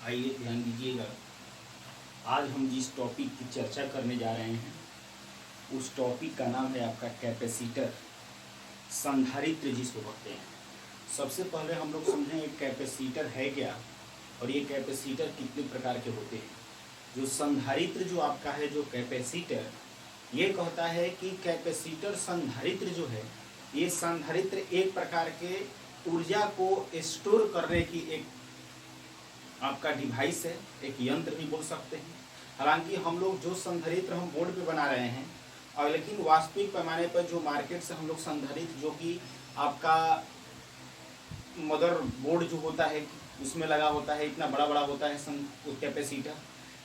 आइए ध्यान दीजिएगा। आज हम जिस टॉपिक की चर्चा करने जा रहे हैं उस टॉपिक का नाम है आपका कैपेसिटर, संधारित्र जिसको कहते हैं। सबसे पहले हम लोग समझें कैपेसिटर है क्या और ये कैपेसिटर कितने प्रकार के होते हैं। जो संधारित्र जो आपका है, जो कैपेसिटर, ये कहता है कि कैपेसिटर संधारित्र जो है, ये संधारित्र एक प्रकार के ऊर्जा को स्टोर करने की एक आपका डिवाइस है, एक यंत्र भी बोल सकते हैं। हालांकि हम लोग जो संधारित्र हम बोर्ड पे बना रहे हैं और लेकिन वास्तविक पैमाने पर जो मार्केट से हम लोग संधारित्र जो कि आपका मदर बोर्ड जो होता है उसमें लगा होता है, इतना बड़ा बड़ा होता है कैपेसिटर,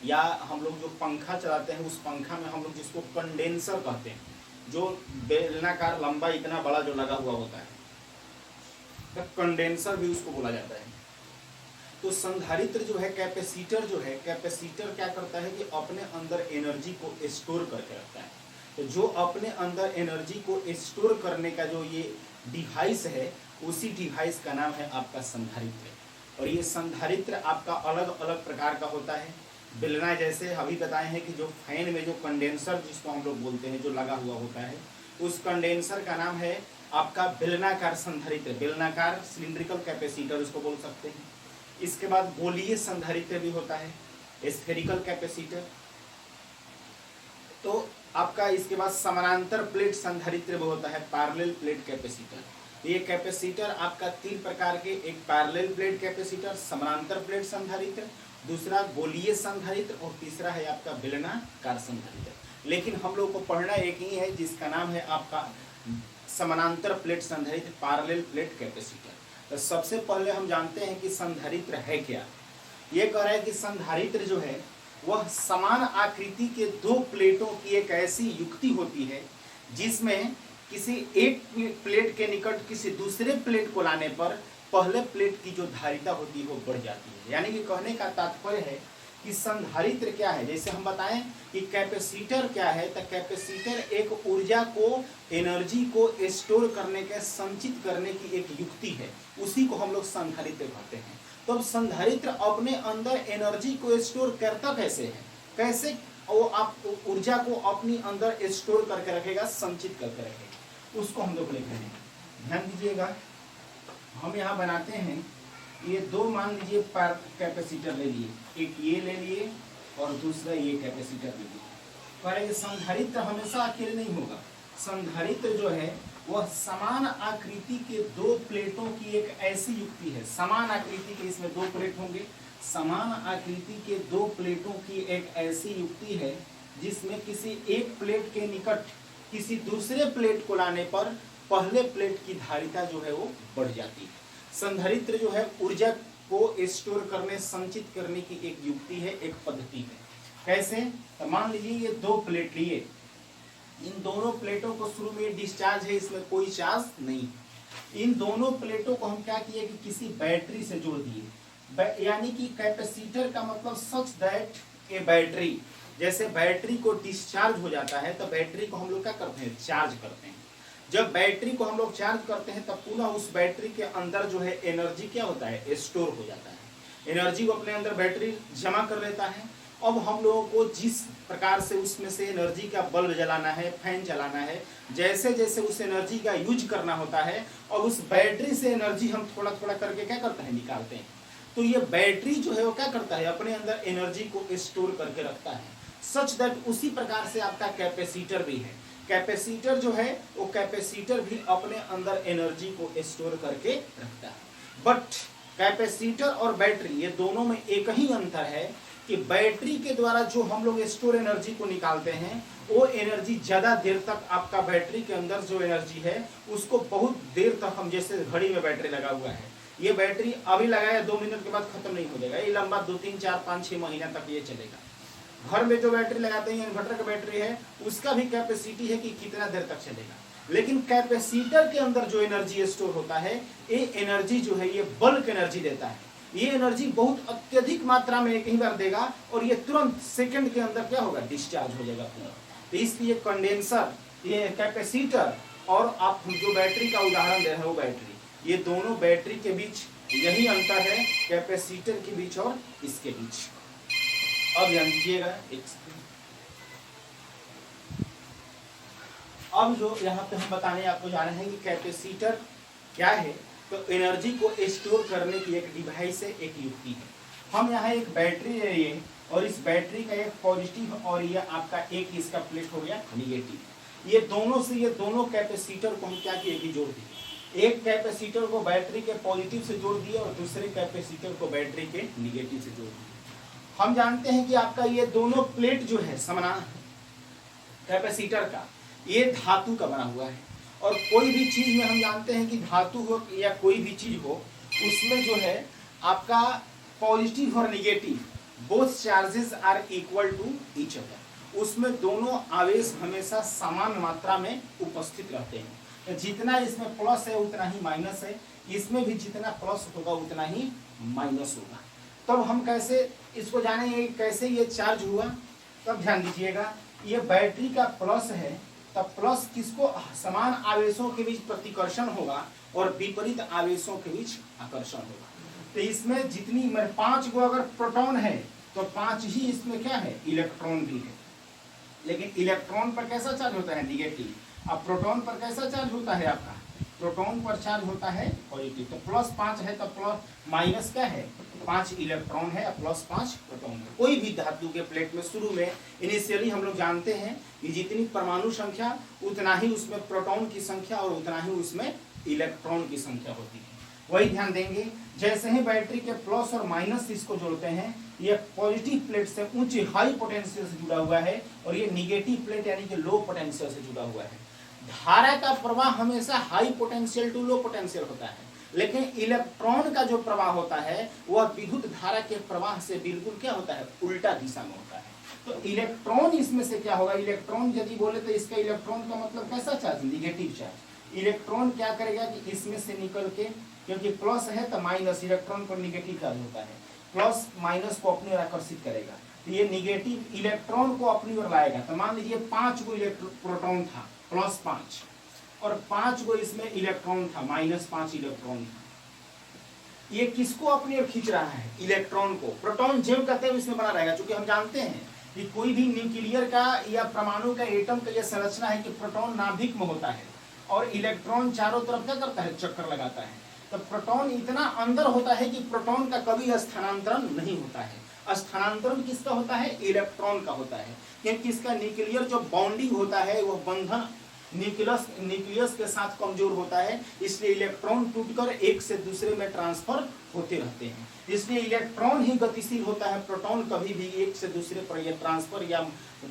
या हम लोग जो पंखा चलाते हैं उस पंखा में हम लोग जिसको कंडेंसर कहते हैं, जो बेलनाकार लंबा इतना बड़ा जो लगा हुआ होता है, तो कंडेंसर भी उसको बोला जाता है। तो संधारित्र जो है, कैपेसिटर जो है, कैपेसिटर क्या करता है कि अपने अंदर एनर्जी को स्टोर करके रखता है। तो जो अपने अंदर एनर्जी को स्टोर करने का जो ये डिवाइस है, उसी डिवाइस का नाम है आपका संधारित्र। और ये संधारित्र आपका अलग अलग प्रकार का होता है। बेलना जैसे अभी बताए हैं कि जो फैन में जो कंडेंसर जिसको हम लोग बोलते हैं जो लगा हुआ होता है, उस कंडेंसर का नाम है आपका बेलनाकार संधारित्र, बेलनाकार सिलिंड्रिकल कैपेसिटर उसको बोल सकते हैं। इसके बाद गोलीय संधारित्र भी होता है, स्फेरिकल कैपेसिटर। तो आपका इसके बाद समानांतर प्लेट संधारित्र भी होता है, पैरेलल प्लेट कैपेसिटर। ये कैपेसिटर आपका तीन प्रकार के, एक पैरेलल प्लेट कैपेसिटर, समानांतर प्लेट संधारित्र, दूसरा गोलीय संधारित्र और तीसरा है आपका बेलनाकार संधारित्र। लेकिन हम लोग को पढ़ना एक ही है जिसका नाम है आपका समानांतर प्लेट संधारित्र, पैरेलल प्लेट कैपेसिटर। तो सबसे पहले हम जानते हैं कि संधारित्र है क्या। ये कह रहा है कि संधारित्र जो है वह समान आकृति के दो प्लेटों की एक ऐसी युक्ति होती है जिसमें किसी एक प्लेट के निकट किसी दूसरे प्लेट को लाने पर पहले प्लेट की जो धारिता होती है वो बढ़ जाती है। यानी कि कहने का तात्पर्य है कि संधारित्र क्या है। जैसे हम बताएं कि कैपेसिटर क्या है, तो कैपेसिटर एक ऊर्जा को, एनर्जी को स्टोर करने के, संचित करने की एक युक्ति है, उसी को हम लोग संधारित्र कहते हैं। तो अब संधारित्र अपने अंदर एनर्जी को स्टोर करता कैसे है, कैसे वो आप ऊर्जा को अपनी अंदर स्टोर करके रखेगा, संचित करके रखेगा, उसको हम लोग लिख रहे हैं। ध्यान दीजिएगा, हम यहाँ बनाते हैं, ये दो मान लीजिए कैपेसिटर ले लिए, एक ये ले लिए और दूसरा ये कैपेसिटर ले लिए। पर संधारित्र हमेशा अकेले नहीं होगा। संधारित्र जो है वह समान आकृति के दो प्लेटों की एक ऐसी युक्ति है, समान आकृति के, इसमें दो प्लेट होंगे, समान आकृति के दो प्लेटों की एक ऐसी युक्ति है जिसमें किसी एक प्लेट के निकट किसी दूसरे प्लेट को लाने पर पहले प्लेट की धारिता जो है वो बढ़ जाती है। संधारित्र जो है ऊर्जा को स्टोर करने, संचित करने की एक युक्ति है, एक पद्धति है। कैसे? तो मान लीजिए ये दो प्लेट लिए, इन दोनों प्लेटों को शुरू में डिस्चार्ज है, इसमें कोई चार्ज नहीं। इन दोनों प्लेटों को हम क्या किए कि किसी बैटरी से जोड़ दिए। यानी कि कैपेसिटर का मतलब सच दैट ए बैटरी, जैसे बैटरी को डिस्चार्ज हो जाता है तो बैटरी को हम लोग क्या करते हैं, चार्ज करते हैं। जब बैटरी को हम लोग चार्ज करते हैं तब पुनः उस बैटरी के अंदर जो है एनर्जी क्या होता है, स्टोर हो जाता है। एनर्जी को अपने अंदर बैटरी जमा कर लेता है। अब हम लोगों को जिस प्रकार से उसमें से एनर्जी का बल्ब जलाना है, फैन चलाना है, जैसे जैसे उस एनर्जी का यूज करना होता है और उस बैटरी से एनर्जी हम थोड़ा थोड़ा करके क्या करते हैं, निकालते हैं। तो ये बैटरी जो है वो क्या करता है, अपने अंदर एनर्जी को स्टोर करके रखता है। सच दैट उसी प्रकार से आपका कैपेसिटर भी है। कैपेसिटर जो है वो कैपेसिटर भी अपने अंदर एनर्जी को स्टोर करके रखता है। बट कैपेसिटर और बैटरी ये दोनों में एक ही अंतर है कि बैटरी के द्वारा जो हम लोग स्टोर एनर्जी को निकालते हैं वो एनर्जी ज्यादा देर तक आपका बैटरी के अंदर जो एनर्जी है उसको बहुत देर तक, हम जैसे घड़ी में बैटरी लगा हुआ है, ये बैटरी अभी लगाया 2 मिनट के बाद खत्म नहीं हो जाएगा, ये लंबा 2, 3, 4, 5, 6 महीना तक ये चलेगा। घर में जो बैटरी लगाते हैं, इन्वर्टर का बैटरी है, उसका भी कैपेसिटी है कि कितना देर तक चलेगा। लेकिन कैपेसिटर के अंदर जो एनर्जी स्टोर होता है, ये एनर्जी जो है ये बल्क एनर्जी देता है। ये एनर्जी बहुत अत्यधिक मात्रा में एक ही बार देगा और ये तुरंत सेकंड के अंदर क्या होगा, डिस्चार्ज हो जाएगा पूरा। तो इसलिए कंडेंसर, ये कैपेसिटर और आप जो बैटरी का उदाहरण दे रहे हो बैटरी, ये दोनों बैटरी के बीच यही अंतर है कैपेसिटर के बीच और इसके बीच। अब ध्यान दीजिएगा अब जो यहाँ पे हम बताने आपको जा रहे हैं कि कैपेसिटर क्या है, तो एनर्जी को स्टोर करने की एक डिवाइस है, एक युक्ति है। हम यहाँ एक बैटरी ले लिए और इस बैटरी का एक पॉजिटिव और ये आपका एक इसका प्लेट हो गया निगेटिव। ये दोनों कैपेसिटर को हम क्या किए कि जोड़ दिए। एक कैपेसिटर को बैटरी के पॉजिटिव से जोड़ दिए और दूसरे कैपेसिटर को बैटरी के निगेटिव से जोड़ दिए। हम जानते हैं कि आपका ये दोनों प्लेट जो है समानांतर कैपेसिटर का, ये धातु का बना हुआ है। और कोई भी चीज में हम जानते हैं कि धातु हो या कोई भी चीज हो, उसमें जो है आपका पॉजिटिव और negative both charges are equal to each other. उसमें दोनों आवेश हमेशा समान मात्रा में उपस्थित रहते हैं। तो जितना इसमें प्लस है उतना ही माइनस है, इसमें भी जितना प्लस होगा उतना ही माइनस होगा। तब हम कैसे इसको जानेंगे कैसे ये चार्ज हुआ। तब ध्यान दीजिएगा, ये बैटरी का प्लस है, तब प्लस किसको समान आवेशों के बीच प्रतिकर्षण होगा और विपरीत आवेशों के बीच आकर्षण होगा। तो इसमें जितनी 5 को अगर प्रोटॉन है तो 5 ही इसमें क्या है, इलेक्ट्रॉन भी है। लेकिन इलेक्ट्रॉन पर कैसा चार्ज होता है, निगेटिव। अब प्रोटॉन पर कैसा चार्ज होता है, आपका प्रोटॉन पर चार्ज होता है पॉजिटिव। तो +5 है तो प्लस माइनस क्या है, 5 इलेक्ट्रॉन है, +5 प्रोटॉन है। कोई भी धातु के प्लेट में शुरू में इनिशियली हम लोग जानते हैं कि जितनी परमाणु संख्या उतना ही उसमें प्रोटॉन की संख्या और उतना ही उसमें इलेक्ट्रॉन की संख्या होती है। वही ध्यान देंगे, जैसे ही बैटरी के प्लस और माइनस इसको जोड़ते हैं, ये पॉजिटिव प्लेट से ऊंची हाई पोटेंशियल से जुड़ा हुआ है और ये निगेटिव प्लेट यानी कि लो पोटेंशियल से जुड़ा हुआ है। धारा का प्रवाह हमेशा high potential to low potential होता है, लेकिन इलेक्ट्रॉन का जो प्रवाह होता है वह विद्युत धारा के प्रवाह से बिल्कुल क्या होता है, उल्टा दिशा में होता है। तो इलेक्ट्रॉन इसमें से क्या होगा, इलेक्ट्रॉन यदि बोले तो इसका इलेक्ट्रॉन का मतलब कैसा चार्ज, निगेटिव चार्ज। इलेक्ट्रॉन क्या करेगा कि इसमें से निकल के, क्योंकि प्लस है तो माइनस, इलेक्ट्रॉन पर निगेटिव चार्ज होता है, प्लस माइनस को अपनी ओर आकर्षित करेगा। तो ये निगेटिव इलेक्ट्रॉन को अपनी ओर लाएगा। तो मान लीजिए 5 को प्रोटॉन था, +5, और 5 को इसमें इलेक्ट्रॉन था, -5 इलेक्ट्रॉन था। ये किसको अपनी ओर खींच रहा है, इलेक्ट्रॉन को। प्रोटॉन जेब कहते हैं इसमें बना रहेगा, क्योंकि हम जानते हैं कि कोई भी न्यूक्लियर का या परमाणु का एटम का यह संरचना है कि प्रोटॉन नाभिक में होता है और इलेक्ट्रॉन चारों तरफ क्या करता है, चक्कर लगाता है। तो प्रोटॉन इतना अंदर होता है कि प्रोटॉन का कभी स्थानांतरण नहीं होता है। स्थानांतरण किसका होता है, इलेक्ट्रॉन का होता है, क्योंकि इसका न्यूक्लियर जो बॉन्डिंग होता है वह बंधन न्यूक्लियस के साथ कमजोर होता है, इसलिए इलेक्ट्रॉन टूटकर एक से दूसरे में ट्रांसफर होते रहते हैं। इसलिए इलेक्ट्रॉन ही गतिशील होता है, प्रोटॉन कभी भी एक से दूसरे पर यह ट्रांसफर या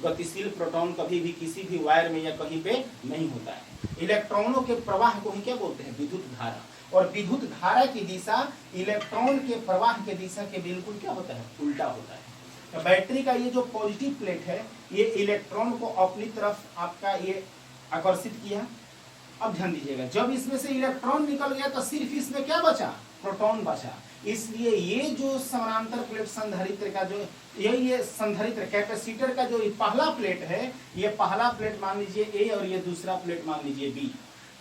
गतिशील प्रोटॉन कभी भी किसी भी वायर में या कहीं पे नहीं होता है। इलेक्ट्रॉनों के प्रवाह को ही क्या बोलते हैं, विद्युत धारा। और विद्युत धारा की दिशा इलेक्ट्रॉन के प्रवाह के दिशा के बिल्कुल क्या होता है, उल्टा होता है। तो बैटरी का ये जो पॉजिटिव प्लेट है, ये इलेक्ट्रॉन को अपनी तरफ आपका ये आकर्षित किया। अब ध्यान दीजिएगा, जब इसमें से इलेक्ट्रॉन निकल गया तो सिर्फ इसमें क्या बचा, प्रोटॉन बचा। इसलिए ये जो समानांतर प्लेट संधारित्र का जो ये संधारित्र कैपेसिटर का जो पहला प्लेट है, ये पहला प्लेट मान लीजिए ए और ये दूसरा प्लेट मान लीजिए बी।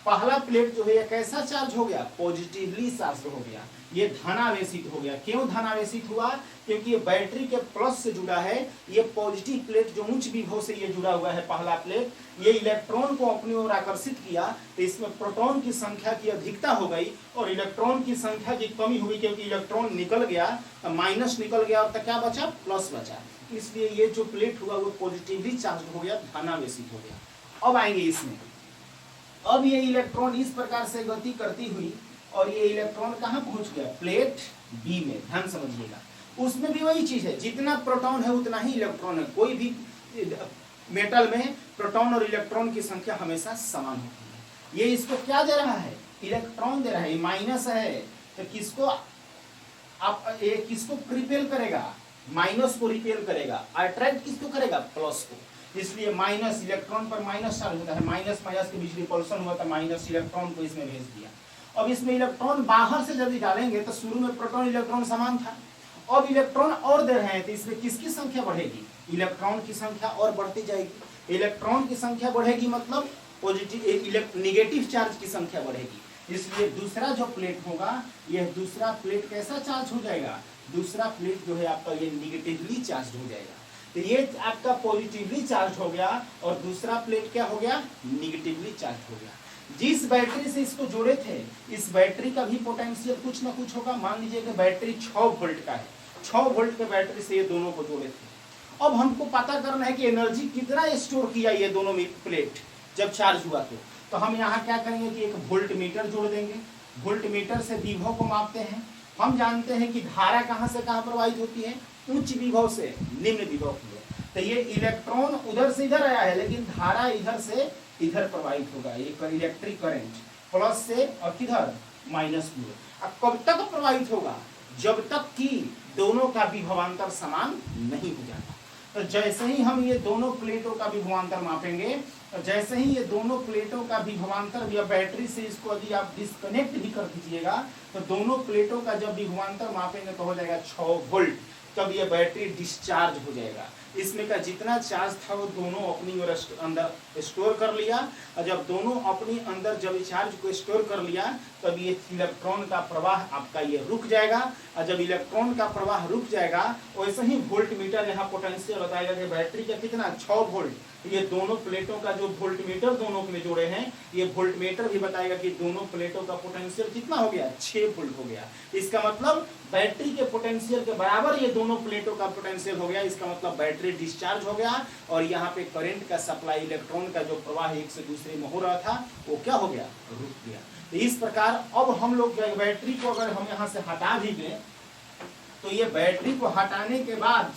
पहला प्लेट जो है ये कैसा चार्ज हो गया, पॉजिटिवली चार्ज हो गया, ये धनावेशित हो गया। क्यों धनावेशित हुआ, क्योंकि ये बैटरी के प्लस से जुड़ा है। ये पॉजिटिव प्लेट जो उच्च विभव से ये जुड़ा हुआ है पहला प्लेट, ये इलेक्ट्रॉन को अपनी ओर आकर्षित किया, तो इसमें प्रोटॉन की संख्या की अधिकता हो गई और इलेक्ट्रॉन की संख्या की कमी हुई, क्योंकि इलेक्ट्रॉन निकल गया तो माइनस निकल गया और क्या बचा, प्लस बचा। इसलिए ये जो प्लेट हुआ वो पॉजिटिवली चार्ज हो गया, धनावेशित हो गया। अब आएंगे इसमें, अब ये इलेक्ट्रॉन इस प्रकार से गति करती हुई और ये इलेक्ट्रॉन कहाँ पहुंच गया, प्लेट बी में। ध्यान समझिएगा, उसमें भी वही चीज है, जितना प्रोटॉन है उतना ही इलेक्ट्रॉन है। कोई भी मेटल में प्रोटॉन और इलेक्ट्रॉन की संख्या हमेशा समान होती है। ये इसको क्या दे रहा है, इलेक्ट्रॉन दे रहा है, माइनस है। तो किसको आप ये किसको रिपेल करेगा, माइनस को रिपेल करेगा। अट्रैक्ट किसको करेगा, प्लस को। इसलिए माइनस इलेक्ट्रॉन पर माइनस चार्ज होता है, माइनस माइनस के बीच रिपल्सन हुआ था, माइनस इलेक्ट्रॉन को इसमें भेज दिया। अब इसमें इलेक्ट्रॉन बाहर से जब डालेंगे तो शुरू में प्रोटॉन इलेक्ट्रॉन समान था, अब इलेक्ट्रॉन और दे रहे हैं, तो इसमें किसकी संख्या बढ़ेगी, इलेक्ट्रॉन की संख्या और बढ़ती जाएगी। इलेक्ट्रॉन की संख्या बढ़ेगी मतलब पॉजिटिव निगेटिव चार्ज की संख्या बढ़ेगी। इसलिए दूसरा जो प्लेट होगा, यह दूसरा प्लेट कैसा चार्ज हो जाएगा, दूसरा प्लेट जो है आपका ये निगेटिवली चार्ज हो जाएगा। तो ये आपका पॉजिटिवली चार्ज हो गया और दूसरा प्लेट क्या हो गया, निगेटिवली चार्ज हो गया। जिस बैटरी से इसको जोड़े थे, इस बैटरी का भी पोटेंशियल कुछ ना कुछ होगा। मान लीजिए कि बैटरी 6 वोल्ट का है, 6 वोल्ट के बैटरी से ये दोनों को जोड़े थे। अब हमको पता करना है कि एनर्जी कितना स्टोर किया ये दोनों प्लेट जब चार्ज हुआ। तो हम यहाँ क्या करेंगे कि एक वोल्ट मीटर जोड़ देंगे। वोल्ट मीटर से विभव को मापते हैं। हम जानते हैं कि धारा कहाँ से कहाँ प्रवाहित होती है, उच्च विभव से निम्न विभव की ओर। तो ये इलेक्ट्रॉन उधर से इधर आया है, लेकिन धारा इधर से इधर प्रवाहित होगा। ये इलेक्ट्रिक करंट प्लस से और किधर माइनस की ओर। अब कब तक प्रवाहित होगा, जब तक कि दोनों का विभवांतर समान नहीं हो जाता। तो जैसे ही हम ये दोनों प्लेटों का विभवांतर मापेंगे, तो जैसे ही ये दोनों प्लेटों का विभवांतर या बैटरी से इसको यदि आप डिस्कनेक्ट भी कर दीजिएगा, तो दोनों प्लेटों का जब विभवांतर मापेंगे तो हो जाएगा 6 वोल्ट। तब ये बैटरी डिस्चार्ज हो जाएगा। इसमें का जितना चार्ज था वो दोनों अपनी ओर अंदर स्टोर कर लिया, और जब दोनों अपनी अंदर जब चार्ज को स्टोर कर लिया, तब ये इलेक्ट्रॉन का प्रवाह आपका ये रुक जाएगा। और जब इलेक्ट्रॉन का प्रवाह रुक जाएगा, वैसे ही वोल्ट मीटर यहाँ पोटेंशियल बताएगा कि बैटरी का कितना 6 वोल्ट। ये दोनों प्लेटों का जो वोल्ट मीटर दोनों में जोड़े हैं, ये वोल्ट मीटर भी बताएगा कि दोनों प्लेटों का पोटेंशियल कितना हो गया, 6 वोल्ट हो गया। इसका मतलब बैटरी के पोटेंशियल के बराबर ये दोनों प्लेटों का पोटेंशियल हो गया। इसका मतलब बैटरी डिस्चार्ज हो गया और यहाँ पे करंट का सप्लाई, इलेक्ट्रॉन का जो प्रवाह एक से दूसरे में हो रहा था, वो क्या हो गया, रुक गया। तो इस प्रकार अब हम लोग बैटरी को अगर हम यहाँ से हटा भी दें, तो ये बैटरी को हटाने के बाद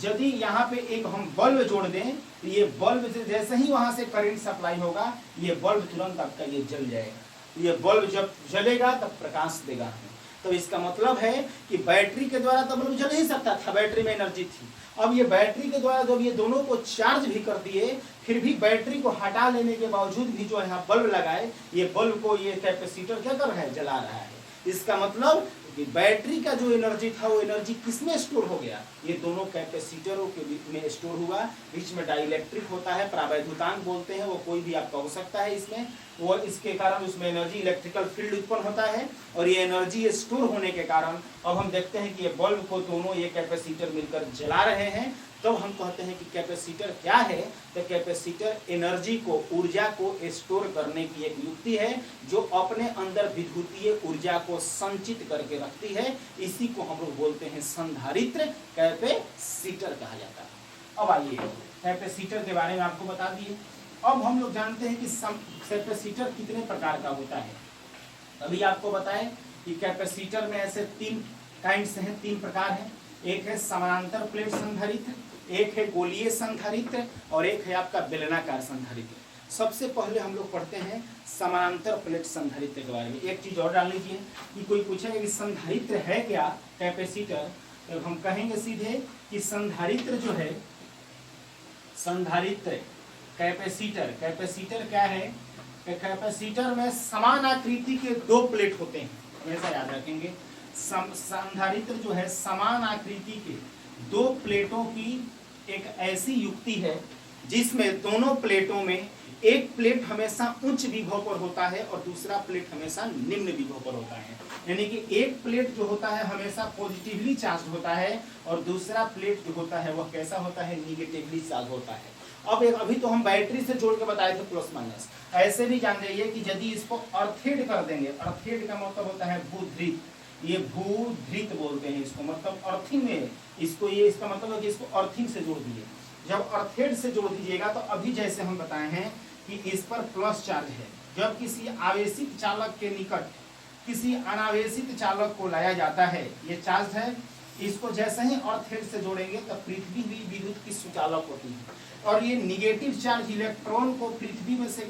यदि यहाँ पे एक हम बल्ब जोड़ दें, तो ये बल्ब जैसे ही वहां से करंट सप्लाई होगा, ये बल्ब तुरंत आपका ये जल जाएगा। ये बल्ब जब जलेगा तब प्रकाश देगा हमें। तो इसका मतलब है कि बैटरी के द्वारा तो बल्ब जल ही सकता था, बैटरी में एनर्जी थी। अब ये बैटरी के द्वारा जब ये दोनों को चार्ज भी कर दिए, फिर भी बैटरी को हटा लेने के बावजूद भी जो यहाँ बल्ब लगाए, ये बल्ब को ये कैपेसिटर क्या कर रहा है, जला रहा है। इसका मतलब कि बैटरी का जो एनर्जी था वो एनर्जी किसमें स्टोर हो गया, ये दोनों कैपेसिटरों के बीच में स्टोर हुआ। बीच में डाइलेक्ट्रिक होता है, प्रावैद्युतांक बोलते हैं, वो कोई भी आपका हो सकता है इसमें। वो इसके कारण उसमें एनर्जी, इलेक्ट्रिकल फील्ड उत्पन्न होता है, और ये एनर्जी स्टोर होने के कारण अब हम देखते हैं कि ये बल्ब को दोनों ये कैपेसिटर मिलकर जला रहे हैं। तब हम कहते हैं कि कैपेसिटर क्या है, तो कैपेसिटर एनर्जी को, ऊर्जा को स्टोर करने की एक युक्ति है, जो अपने अंदर विद्युतीय ऊर्जा को संचित करके रखती है। इसी को हम लोग बोलते हैं संधारित्र, कैपेसिटर कहा जाता है। अब आइए कैपेसिटर के बारे में आपको बता दिए। अब हम लोग जानते हैं कि कैपेसिटर कितने प्रकार का होता है। अभी आपको बताएं कि कैपेसिटर में ऐसे 3 काइंड्स हैं, 3 प्रकार हैं। एक है समानांतर प्लेट संधारित्र, एक है गोलीय संधारित्र, और एक है आपका बेलनाकार संधारित्र। सबसे पहले हम लोग पढ़ते हैं समानांतर प्लेट संधारित्र के बारे में। एक चीज और डाल लीजिए कि कोई पूछेगा कि संधारित्र है क्या कैपेसिटर, तो हम कहेंगे सीधे कि संधारित्र जो है, संधारित्र कैपेसिटर क्या है, कैपेसिटर में समान आकृति के 2 प्लेट होते हैं, हमेशा याद रखेंगे। संधारित्र जो है समान आकृति के 2 प्लेटों की एक ऐसी युक्ति है जिसमें दोनों प्लेटों में एक प्लेट हमेशा उच्च विभव पर होता है और दूसरा प्लेट हमेशा निम्न विभव पर होता है। यानी कि एक प्लेट जो होता है हमेशा पॉजिटिवली चार्ज होता है और दूसरा प्लेट जो होता है वह कैसा होता है, निगेटिवली चार्ज होता है। अभी तो हम बैटरी से जोड़ के बताए थे प्लस माइनस। ऐसे भी जान जाइए कि यदि इसको अर्थेड कर देंगे, अर्थेड का मतलब होता है भूधृत, ये भूधृत बोलते हैं इसको, मतलब अर्थिंग में इसको, ये इसका मतलब है कि इसको अर्थिंग से जोड़ दीजिए। जब अर्थेड से जोड़ दीजिएगा तो अभी जैसे हम बताए हैं कि इस पर प्लस चार्ज है। जब किसी आवेशित चालक के निकट किसी अनावेशित चालक को लाया जाता है, ये चार्ज है, इसको जैसे ही अर्थेड से जोड़ेंगे तो पृथ्वी भी विद्युत की सुचालक होती है, और ये निगेटिव चार्ज इलेक्ट्रॉन को पृथ्वी में से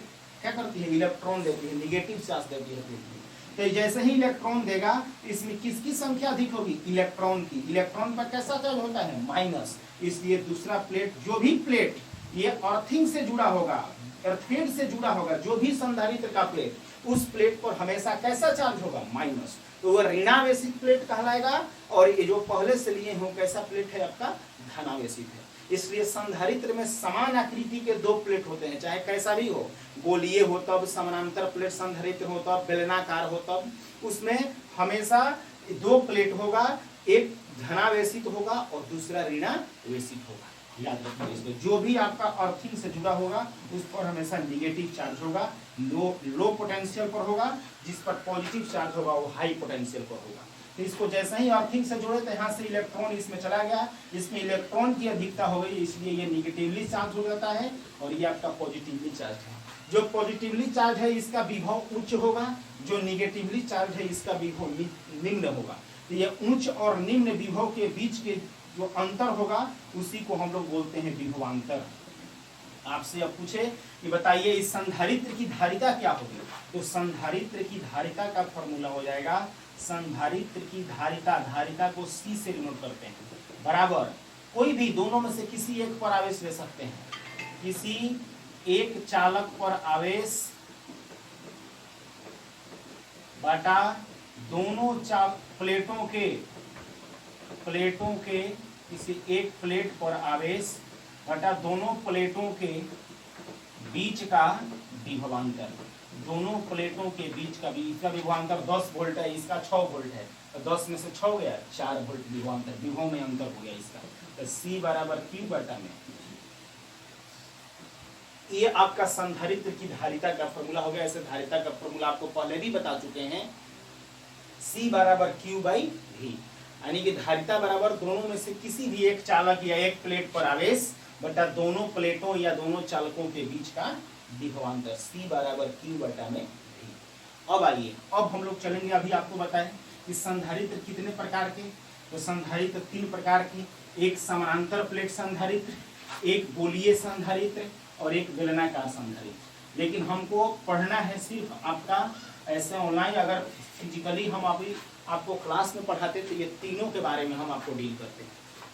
क्या करती है, इलेक्ट्रॉन देती है, निगेटिव चार्ज देती है पृथ्वी। तो जैसे ही इलेक्ट्रॉन देगा, इसमें किसकी संख्या अधिक होगी, इलेक्ट्रॉन की। इलेक्ट्रॉन पर कैसा चार्ज होता है, माइनस। इसलिए दूसरा प्लेट, जो भी प्लेट ये अर्थिंग से जुड़ा होगा, अर्थेड से जुड़ा होगा, जो भी संधारित्र का प्लेट, उस प्लेट पर हमेशा कैसा चार्ज होगा, माइनस। तो वह ऋणावेशित प्लेट कहलाएगा, और ये जो पहले से लिए हो कैसा प्लेट है आपका, धनावेशित है। इसलिए संधारित्र में समान आकृति के दो प्लेट होते हैं, चाहे कैसा भी हो, गोलीय हो तब, समानांतर प्लेट संधारित्र हो तब, बेलनाकार हो तब, उसमें हमेशा दो प्लेट होगा, एक धनावेशित होगा और दूसरा ऋणावेशित होगा। याद रखिए इसको, जो भी आपका अर्थिंग से जुड़ा होगा उस पर हमेशा निगेटिव चार्ज होगा, लो पोटेंशियल पर होगा, जिस पर पॉजिटिव चार्ज होगा वो हाई पोटेंशियल पर होगा। तो इसको जैसे ही अर्थिंग से जोड़े तो यहाँ से इलेक्ट्रॉन इसमें चला गया, इसमें इलेक्ट्रॉन की अधिकता हो गई, इसलिए ये निगेटिवली चार्ज हो जाता है और ये आपका पॉजिटिवली चार्ज है। जो पॉजिटिवली चार्ज है इसका विभव उच्च होगा, जो निगेटिवली चार्ज है इसका विभव निम्न होगा। तो ये उच्च और निम्न विभव के बीच के जो अंतर होगा उसी को हम लोग बोलते हैं विभवांतर। आपसे अब पूछे कि बताइए इस संधारित्र की धारिता क्या होगी, तो संधारित्र की धारिता का फॉर्मूला हो जाएगा, संधारित्र की धारिता, धारिता को C से डिनोट करते हैं, बराबर कोई भी दोनों में से किसी एक पर आवेश ले सकते हैं, किसी एक चालक पर आवेश बटा दोनों प्लेटों के किसी एक प्लेट पर आवेश बटा दोनों प्लेटों के बीच का विभवांतर, दोनों प्लेटों के बीच का इसका विभवांतर 10 वोल्ट है, इसका 6 वोल्ट है, तो 10 में से 6 गया 4 वोल्ट विभवांतर, विभव में अंतर हो गया इसका, तो C बराबर Q बटा में। ये आपका संधारित्र की धारिता का फॉर्मूला हो गया। ऐसे धारिता का फॉर्मूला आपको पहले भी बता चुके हैं, C बराबर Q बाई V, यानी कि धारिता बराबर दोनों में से किसी भी एक चालक या एक प्लेट पर आवेश बटा दोनों प्लेटों या दोनों चालकों के बीच का विभवांतर, C बराबर Q बटा में V। अब आइए, अब हम लोग चलेंगे, अभी आपको बताएं कि संधारित्र कितने प्रकार के, तो संधारित्र 3 प्रकार की, एक समानांतर प्लेट संधारित्र, एक गोलीय संधारित्र और एक बेलनाकार संधारित्र। लेकिन हमको पढ़ना है सिर्फ आपका ऐसे ऑनलाइन, अगर फिजिकली हम अभी आपको क्लास में पढ़ाते तो ये तीनों के बारे में हम आपको डील करते,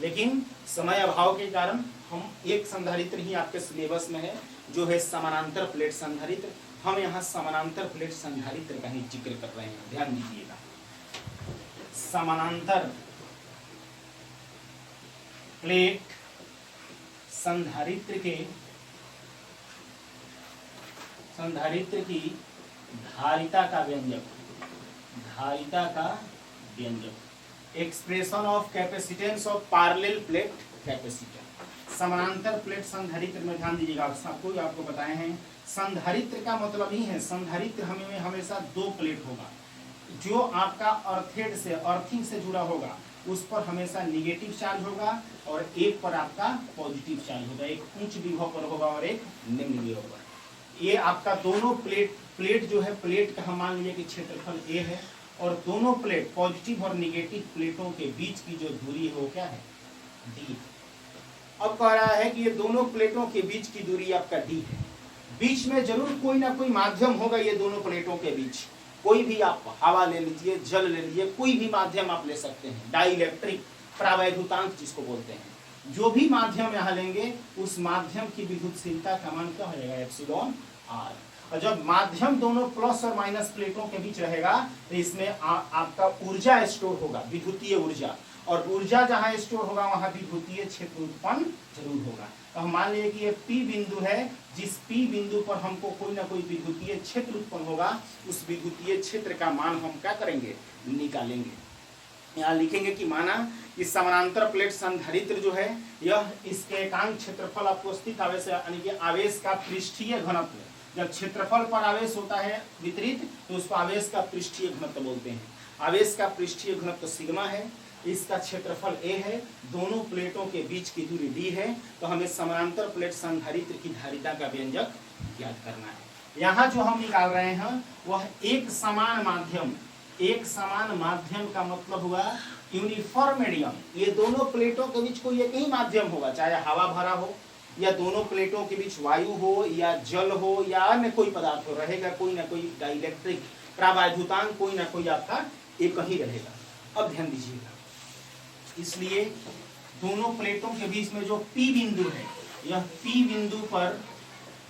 लेकिन समय अभाव के कारण हम एक संधारित्र ही आपके सिलेबस में है जो है समानांतर प्लेट संधारित्र। हम यहाँ समानांतर प्लेट संधारित्र का ही जिक्र कर रहे हैं, ध्यान दीजिएगा। समानांतर प्लेट संधारित्र की धारिता का व्यंजक, expression of capacitance of parallel plate capacitor. समानांतर प्लेट संधारित्र में ध्यान दीजिएगा, आपको बताए हैं संधारित्र का मतलब ही है, संधारित्र हमें हमेशा 2 प्लेट होगा, जो आपका अर्थेड से अर्थिंग से जुड़ा होगा उस पर हमेशा निगेटिव चार्ज होगा और एक पर आपका पॉजिटिव चार्ज होगा, एक उच्च विभव पर होगा और एक निम्न विभव पर। ये आपका दोनों प्लेट जो है, प्लेट का हम मान लीजिए कि क्षेत्रफल A है और दोनों प्लेट पॉजिटिव और निगेटिव प्लेटों के बीच की जो दूरी है वो क्या है, D। अब कह रहा है कि ये दोनों प्लेटों के बीच की दूरी आपका D है, बीच में जरूर कोई ना कोई माध्यम होगा, ये दोनों प्लेटों के बीच कोई भी, आप हवा ले लीजिए, जल ले लीजिए, कोई भी माध्यम आप ले सकते हैं, डाइलेक्ट्रिक प्रावैधुतांक जिसको बोलते हैं, जो भी माध्यम यहाँ लेंगे उस माध्यम की विद्युतशीलता का मान क्या हो जाएगा, एप्सिलॉन R। और जब माध्यम दोनों प्लस और माइनस प्लेटों के बीच रहेगा तो इसमें आपका ऊर्जा स्टोर होगा, विद्युतीय ऊर्जा, और ऊर्जा जहां स्टोर होगा वहां विद्युतीय क्षेत्र उत्पन्न जरूर होगा। तो हम मान लीजिए कि ये P बिंदु है, जिस P बिंदु पर हमको कोई ना कोई विद्युतीय क्षेत्र उत्पन्न होगा, उस विद्युतीय क्षेत्र का मान हम क्या करेंगे, निकालेंगे। यहाँ लिखेंगे कि माना कि समानांतर प्लेट संधारित्र जो है यह इसके एकांक क्षेत्रफल आपको स्थित आवेश यानी कि आवेश का पृष्ठीय घनत्व, जब क्षेत्रफल पर आवेश होता है वितरित तो उसको आवेश का पृष्ठीय घनत्व बोलते हैं। आवेश का पृष्ठीय घनत्व सिग्मा है, इसका क्षेत्रफल A है, दोनों प्लेटों के बीच की दूरी D है, तो हमें समानांतर प्लेट संधारित्र की धारिता का व्यंजक ज्ञात करना है। यहाँ जो हम निकाल रहे हैं वह एक समान माध्यम का मतलब हुआ यूनिफॉर्म मीडियम। ये दोनों प्लेटों के बीच कोई एक ही माध्यम होगा, चाहे हवा भरा हो या दोनों प्लेटों के बीच वायु हो या जल हो या अन्य कोई पदार्थ हो, रहेगा कोई ना कोई डाइलेक्ट्रिक प्रावैधुतांक, कोई ना कोई आपका एक ही रहेगा। अब ध्यान दीजिएगा, इसलिए दोनों प्लेटों के बीच में जो P बिंदु है, यह P बिंदु पर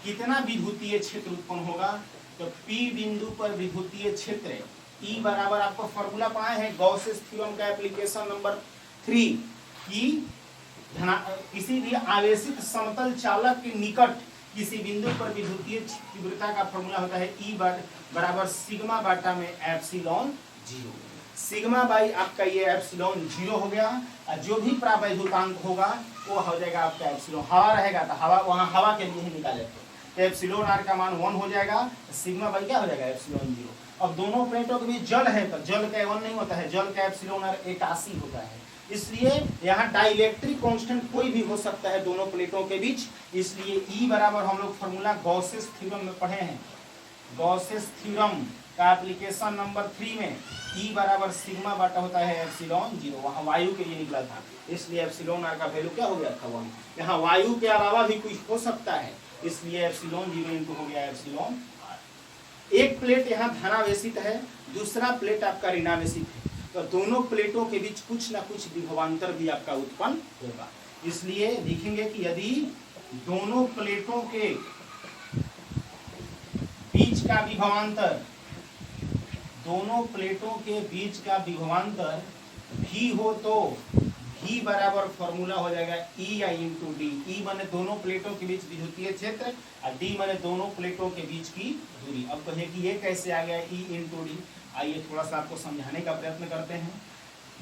कितना विद्युतीय क्षेत्र उत्पन्न होगा, तो P बिंदु पर विद्युतीय क्षेत्र E बराबर, आपको फॉर्मूला पढ़ा है गॉसेस थ्योरम का एप्लीकेशन नंबर 3, E किसी भी आवेशित समतल चालक के निकट किसी बिंदु पर विद्युतीय तीव्रता का फॉर्मूला होता है E बराबर सिग्मा बाटा में एप्सिलॉन जीरो। सिग्मा बाई आपका ये एप्सिलॉन जीरो हो गया, और जो भी प्रावैद्युतांक होगा वो हो जाएगा आपका एप्सिलॉन। हवा रहेगा तो हवा, वहां हवा के लिए ही निकाले तो एप्सिलॉन आर का मान 1 हो जाएगा, सिग्मा बाई क्या हो जाएगा एप्सिलॉन जीरो। अब दोनों प्लेटों के बीच जल है तो जल का 1 नहीं होता है, जल का एप्सिलॉन आर 81 होता है। इसलिए यहाँ डाइलेक्ट्रिक कांस्टेंट कोई भी हो सकता है दोनों प्लेटों के बीच, इसलिए E बराबर हम लोग फॉर्मूला गॉसेस थ्योरम में पढ़े हैं, गॉसेस थ्योरम का एप्लीकेशन नंबर 3 में E बराबर सिग्मा बाटा होता है एप्सिलॉन जीरो। वहां वायु के लिए निकला था, इसलिए एप्सिलॉन आर का वैल्यू क्या हो गया था 1। यहाँ वायु के अलावा भी कुछ हो सकता है, इसलिए एप्सिलॉन जीरो इंटू हो गया एप्सिलॉन आर। एक प्लेट यहाँ धनावेशित है, दूसरा प्लेट आपका ऋणावेशित है, तो दोनों प्लेटों के बीच कुछ ना कुछ विभवांतर भी आपका उत्पन्न होगा। इसलिए देखेंगे कि यदि दोनों प्लेटों के बीच का विभवांतर, दोनों प्लेटों के बीच का विभवांतर V हो तो V बराबर फॉर्मूला हो जाएगा E या इंटू डी। E माने दोनों प्लेटों के बीच विद्युतीय क्षेत्र और D माने दोनों प्लेटों के बीच की दूरी। अब कहे कि ये कैसे आ गया E इंटू डी, आइए थोड़ा सा आपको समझाने का प्रयत्न करते हैं।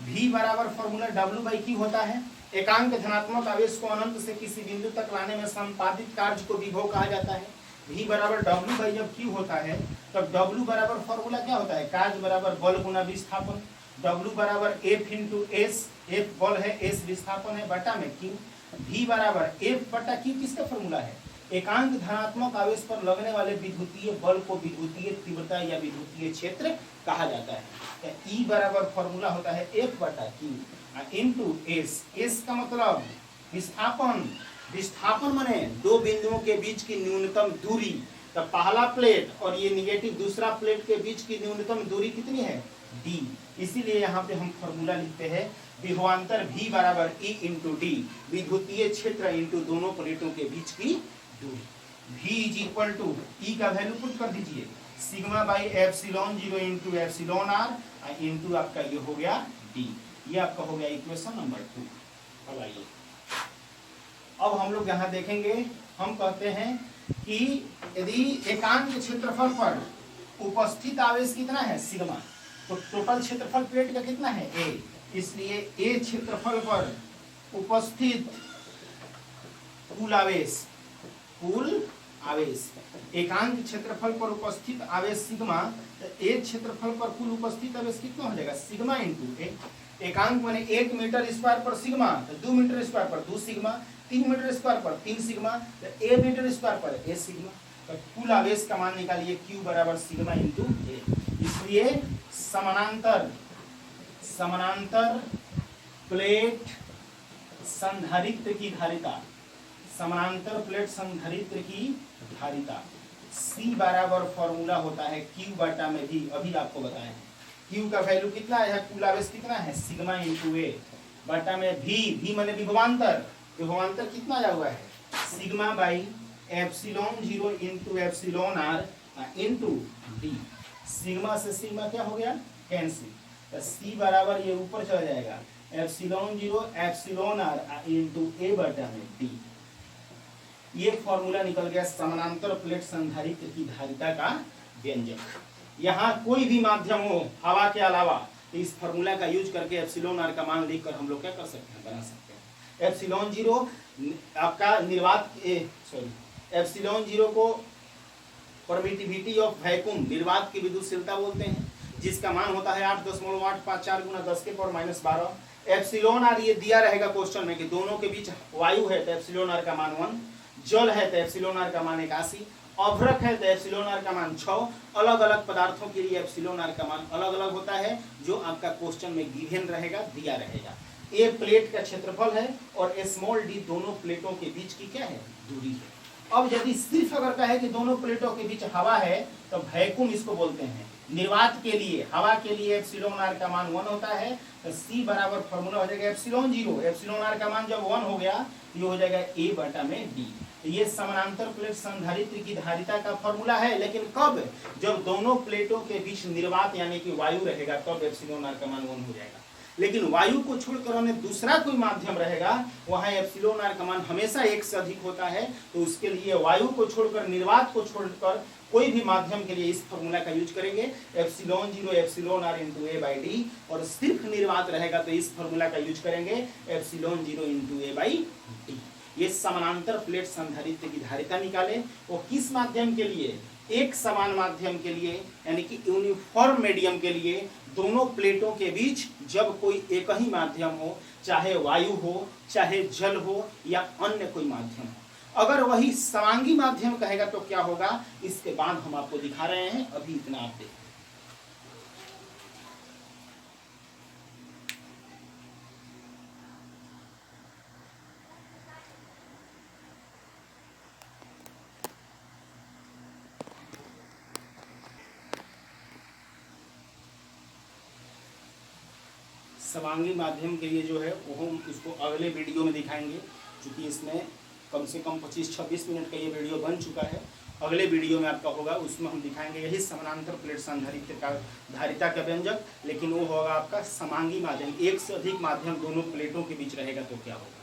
V बराबर फॉर्मूला W बाई Q होता है। एकांक धनात्मक आवेश को अनंत से किसी बिंदु तक लाने में संपादित कार्य को विभव कहा जाता है। V बराबर W बाई जब Q होता है तब W बराबर फॉर्मूला क्या होता है, कार्य बराबर बल गुना विस्थापन। W बराबर F इंटू एस, F बल है, S विस्थापन है, बटा में Q। V बराबर F बटा Q किसका फॉर्मूला है, एकांक धनात्मक आवेश पर लगने वाले विद्युतीय बल को विद्युतीय तीव्रता या विद्युतीय क्षेत्र कहा जाता है। E बराबर फॉर्मूला होता है F बटा Q इंटू एस। एस का मतलब विस्थापन, विस्थापन माने दो बिंदुओं के बीच की न्यूनतम दूरी। तो पहला प्लेट और ये निगेटिव दूसरा प्लेट के बीच की न्यूनतम दूरी कितनी है, D। इसीलिए यहाँ पे हम फॉर्मूला लिखते हैं विभवांतर V बराबर E इंटू डी, विद्युतीय क्षेत्र इंटू दोनों प्लेटों के बीच की दूरी। V is equal to E का वैल्यू पुट कर दीजिए, sigma by epsilon zero into epsilon r into आपका ये हो गया D। ये आपका हो गया इक्वेशन नंबर 2। अब आइए अब हम लोग यहाँ देखेंगे, हम कहते हैं कि यदि एकांक क्षेत्रफल पर उपस्थित आवेश कितना है सिग्मा, तो टोटल क्षेत्रफल प्लेट का कितना है A, इसलिए A क्षेत्रफल पर उपस्थित कुल आवेश, कुल आवेश एकांक क्षेत्रफल पर उपस्थित आवेश सिग्मा, तो A क्षेत्रफल पर कुल उपस्थित आवेश कितना हो जाएगा सिग्मा इंटू A। एकांक माने 1 मीटर स्क्वायर पर सिग्मा, तो 2 मीटर स्क्वायर पर 2 सिग्मा, 3 मीटर स्क्वायर पर 3 सिग्मा, तो A मीटर स्क्वायर पर A सिग्मा। तो कुल आवेश का मान निकालिए Q बराबर सिग्मा इंटू A। इसलिए समानांतर, समानांतर प्लेट संधारित्र की धारिता, समानांतर प्लेट संधारित्र की धारिता C बराबर फॉर्मूला होता है Q बटा में V। अभी आपको बताएं Q का वैल्यू कितना है, कुल आवेश कितना है सिग्मा इंटू A बटा में V माने विभवांतर, विभवांतर कितना आया हुआ है sigma by epsilon zero into epsilon r into d. Sigma से सिग्मा क्या हो गया कैंसिल, तो C बराबर ये ऊपर चला जाएगा epsilon zero epsilon r into A बटा में D। ये फॉर्मूला निकल गया समानांतर प्लेट संधारित्र की धारिता का व्यंजक। यहाँ कोई भी माध्यम हो हवा के अलावा, तो इस फॉर्मूला का यूज करके एप्सिलॉन आर का मान लिखकर हम लोग क्या कर सकते हैं, बना सकते हैं। एप्सिलॉन जीरो आपका निर्वात, एप्सिलॉन जीरो को परमिटिविटी ऑफ वैक्यूम, निर्वात की विद्युतशीलता बोलते हैं, जिसका मान होता है 8.854 गुना 10 के पावर -12। एप्सिलॉन आर ये दिया रहेगा क्वेश्चन में कि दोनों के बीच वायु है तो एप्सिलॉन आर का मान 1, जल है तो एप्सिलॉन आर का मान 81, अभ्रक है तो एप्सिलॉन आर का मान 6। अलग अलग पदार्थों के लिए एप्सिलॉन आर का मान अलग अलग होता है, जो आपका क्वेश्चन में गिवन रहेगा, दिया रहेगा। ए प्लेट का क्षेत्रफल है और स्मॉल डी दोनों प्लेटों के बीच की क्या है, दूरी है। अब यदि सिर्फ अगर कहे कि दोनों प्लेटों के बीच हवा है तो वैक्यूम इसको बोलते हैं। निर्वात के लिए, हवा के लिए एप्सिलॉन आर का मान 1 होता है, तो C बराबर फॉर्मूला हो जाएगा एप्सिलॉन जीरो, एप्सिलॉन आर का मान जब 1 हो गया ये हो जाएगा A बटा में D। तो ये समानांतर प्लेट संधारित्र की धारिता का फॉर्मूला है, लेकिन कब, जब दोनों प्लेटों के बीच निर्वात यानी कि वायु रहेगा, तब एप्सिलॉन आर का मान 1 हो जाएगा। लेकिन वायु को छोड़कर हमें दूसरा कोई माध्यम रहेगा, वहां एप्सिलॉन आर का मान हमेशा 1 से अधिक होता है। तो उसके लिए वायु को छोड़कर, निर्वात को छोड़कर कोई भी माध्यम के लिए इस फॉर्मूला का यूज करेंगे, epsilon 0 epsilon r into a by d. और सिर्फ निर्वात रहेगा तो इस फॉर्मूला का यूज करेंगे, epsilon 0 into a by D. ये समानांतर प्लेट संधारित्र की धारिता निकाले। वो किस माध्यम के लिए? एक समान माध्यम के लिए, यानी कि यूनिफॉर्म मीडियम के लिए, दोनों प्लेटों के बीच जब कोई एक ही माध्यम हो, चाहे वायु हो, चाहे जल हो, या अन्य कोई माध्यम हो। अगर वही समांगी माध्यम कहेगा तो क्या होगा, इसके बाद हम आपको दिखा रहे हैं, अभी इतना आप देखें। समांगी माध्यम के लिए जो है वो हम इसको अगले वीडियो में दिखाएंगे, क्योंकि इसमें कम से कम 25-26 मिनट का ये वीडियो बन चुका है। अगले वीडियो में आपका होगा, उसमें हम दिखाएंगे यही समानांतर प्लेट संधारित्र का धारिता का व्यंजक, लेकिन वो होगा आपका समांगी माध्यम, एक से अधिक माध्यम दोनों प्लेटों के बीच रहेगा तो क्या होगा।